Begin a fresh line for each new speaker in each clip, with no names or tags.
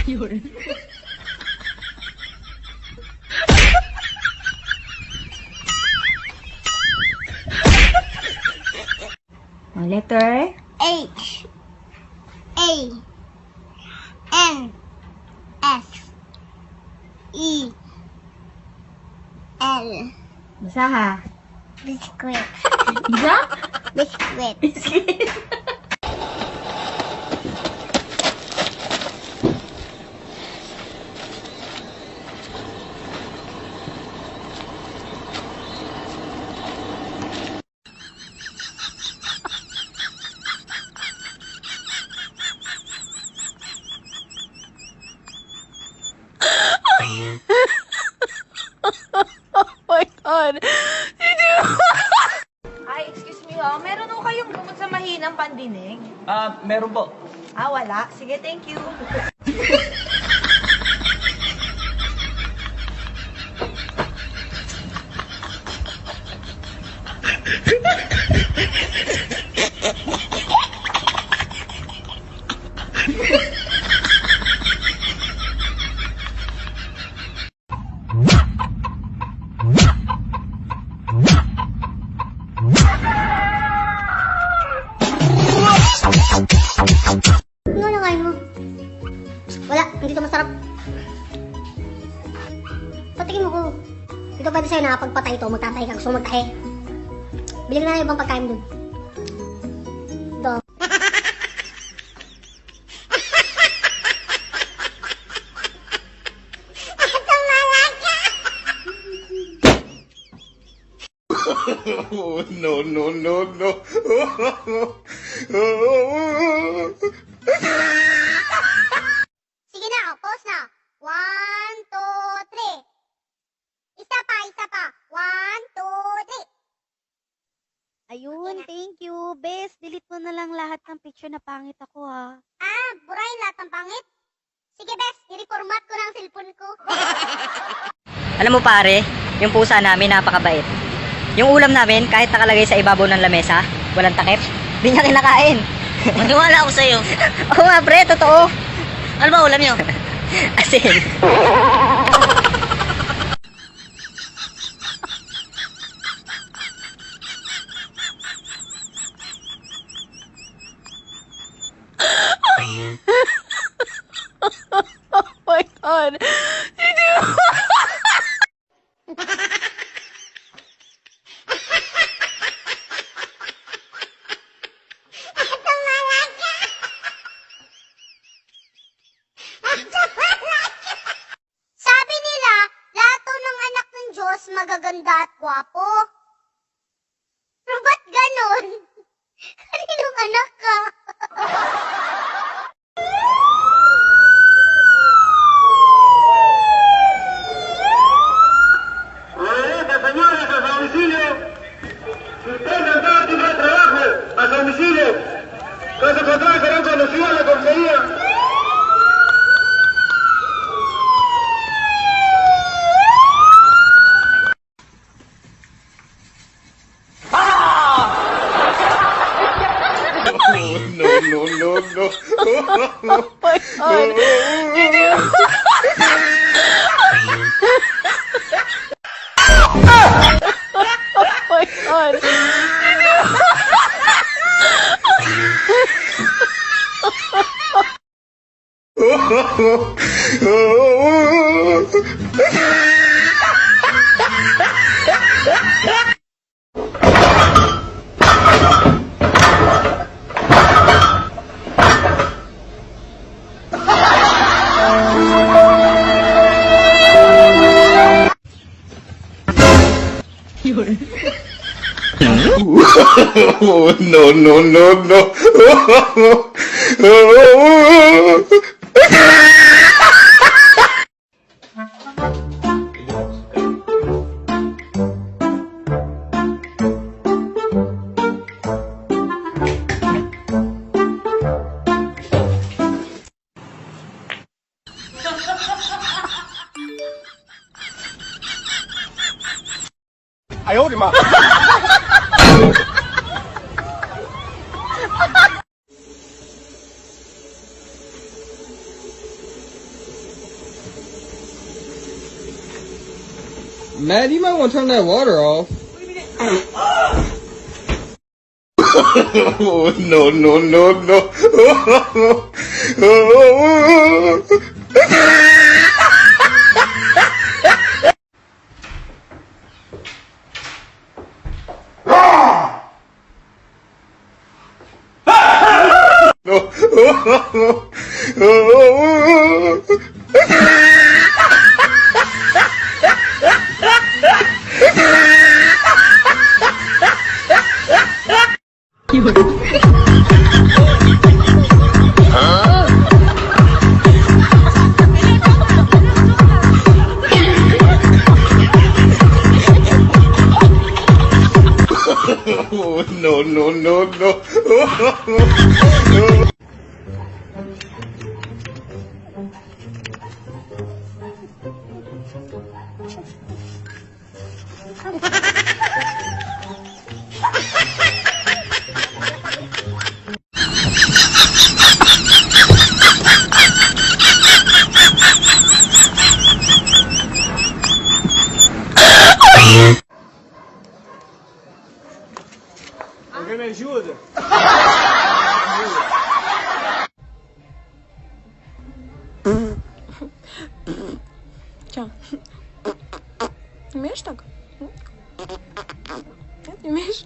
Yun. Letter
H A N S E L.
Isa ha.
Biscuit.
Isa?
Biscuit.
Biscuit.
Oh my God!
Ay, excuse me ho. Meron ho kayong gamot sa mahinang pandinig?
Meron po.
Wala. Sige, thank you.
Ano na kain mo? Wala, hindi to masarap. Patikin mo ko. Dito pwede sa'yo nakapagpatay ito, magtatay ka. Gusto mo magtahe. Biling na yung ibang pagkain dun. Ito.
Oh, no, no, no, no.
Sige na, pause na. 1, 2, 3. Isa pa. 1, 2, 3.
Ayun, thank you. Bes, delete mo na lang lahat ng picture na pangit ako ha.
Burahin lahat ng pangit? Sige, bes, i-reformat ko na ang cellphone ko.
Alam mo pare, yung pusa namin napakabait. Yung ulam namin, kahit nakalagay sa ibabaw ng lamesa, walang takip, di niya kinakain.
Maniwala ako sa'yo.
Oo nga pre, totoo.
Ano ba ulam nyo?
Asin.
Oh my God!
Sabi nila, lahat to ng anak ng Diyos magaganda at gwapo. Pero ba't ganon? Kaninong anak ka?
Señores, a su domicilio. Si usted no tiene trabajo, a su domicilio. Caso contrario, serán conducidos a la comisaría. No, no, no, no.
Oh my God! Oh my God!
Yun.
Oh, no, no, no, no.
Ay, oh, di ma. Matt, you might want to turn that water off.
Oh, no, no, no, no. Oh, no, no, no, no.
Alguém me ajuda?
Čo? Umieš tak? Umieš?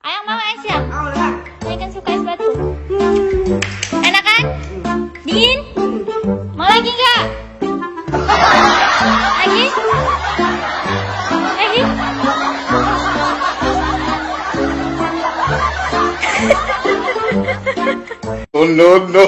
Ayang mau es ya? Saya kan suka es batu. Enak kan? Dingin? Mau lagi nggak? Lagi? Lagi?
Oh, no, no.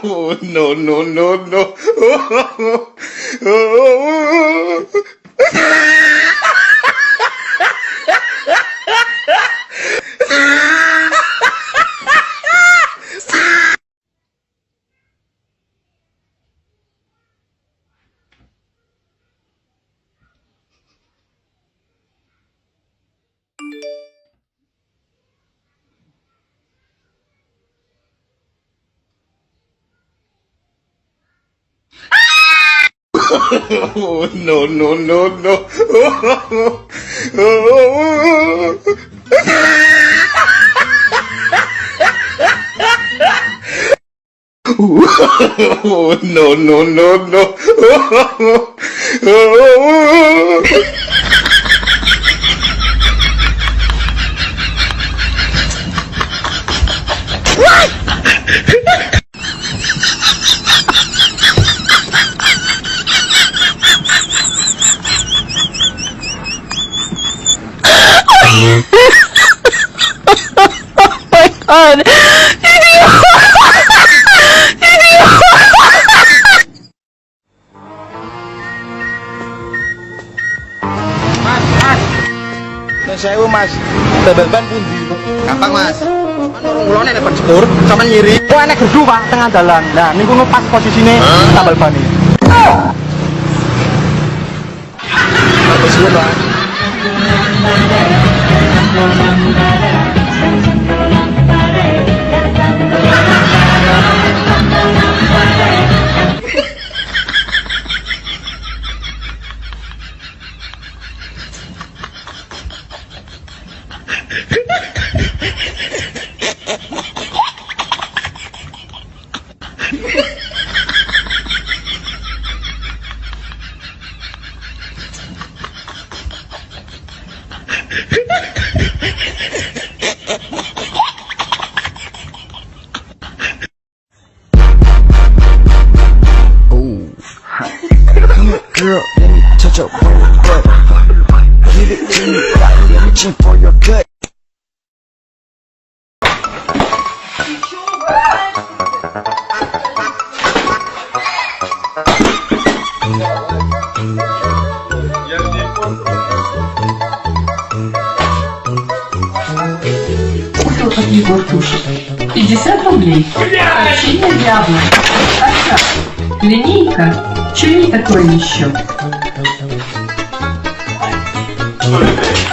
Oh, no, no, no, no. Oh, no, no, no, no. Oh, no, no, no, no.
Sewu mas, bebel ban pundi? Gampang mas. Mulane nek jebur, sampean nyiri. Kok enek gerdu Pak tengah dalan. Nah, niku pas posisine tambal ban iki. Terus suwun, Pak.
Girl, let me touch your butt. Give it to me, I'm reaching for your gut.
50 рублей. Сообщение Диабло. Так, линейка. Че не такое еще?
Что это?